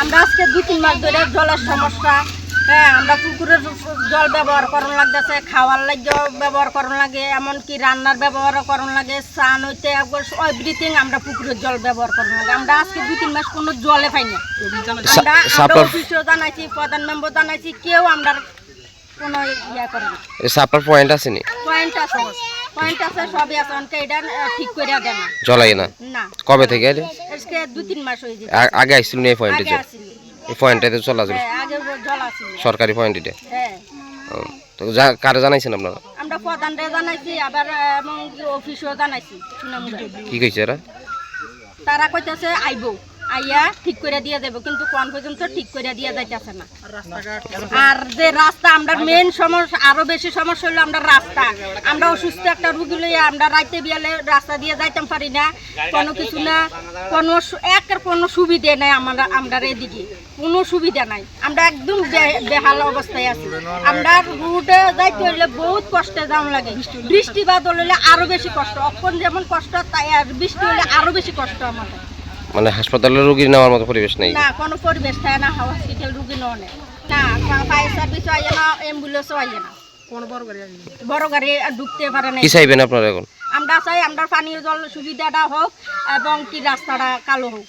আমরা আজকে 2-3 মাস ধরে জলের সমস্যা। হ্যাঁ, আমরা পুকুরের জল ব্যবহার করন লাগতেছে, খাওয়ার লাগে ব্যবহার করন লাগে, এমনকি রান্নার ব্যবহারও করন লাগে, স্নান হইতে এভরিথিং আমরা পুকুরের জল ব্যবহার করন লাগে। আমরা আজকে 2-3 মাস কোনো জলে পাই না। আমরা অফিসও জানাইছি, প্রধান মেম্বার জানাইছি, কেউ আমরা কোনো ইয়া করে না। সাপ্লার পয়েন্ট আছে নি? পয়েন্ট আছে, সবই আছে, অনেকে এটা ঠিক করে দেয় না, জলাই না। না। কবে থেকে? আজকে 2-3 মাস হয়ে যায়। আগে আসছিল না এই পয়েন্টে? আগে আসছিল, এই পয়েন্টটাতে চলা যায়? হ্যাঁ, আগে জল আছিল সরকারি পয়েন্ট এটা? হ্যাঁ। তো কারে জানাইছেন আপনারা? আমরা প্রধানরে জানাইছি, আবার এমনকি অফিসও জানাইছি। কি কইছে এরা? তারা কইতেছে আইব, আইয়া ঠিক করে দিয়ে দেব, কিন্তু কোন পর্যন্ত ঠিক করে দিয়ে যাইতেছে না। আর যে রাস্তা, আমরা মেইন সমস্যা, আরো বেশি সমস্যা হলো আমরা রাস্তা। আমরা অসুস্থ একটা রুগী লইয়া আমরা রাইতে বিয়ালে রাস্তা দিয়ে যাইতাম পারি না, কোনো কিছু না, কোনো সুবিধা নাই। আমরা এদিকে কোনো সুবিধা নাই, আমরা একদম বেহাল অবস্থায় আছি। আমরা রুটে যাইতে হইলে বহুত কষ্টে যাওয়া লাগে, বৃষ্টিপাত হলে আরো বেশি কষ্ট। এখন যেমন কষ্ট, তাই আর বৃষ্টি হলে আরো বেশি কষ্ট আমাদের। মানে হাসপাতালে রোগী নেওয়ার মতো পরিবেশ নেই? না, কোনো পরিবেশ থাকে না, হসপিটাল রুগী নেওয়া নেই না, ফায়ার সার্ভিসও আইয়ে না, অ্যাম্বুলেন্সও আইয়ে না, কোনো বড় গাড়ি ঢুকতে পারে না। কি চাইবেন আপনারা এখন? আমরা চাই আমরা পানীয় জল সুবিধাটা হোক এবং কি রাস্তাটা কালো হোক।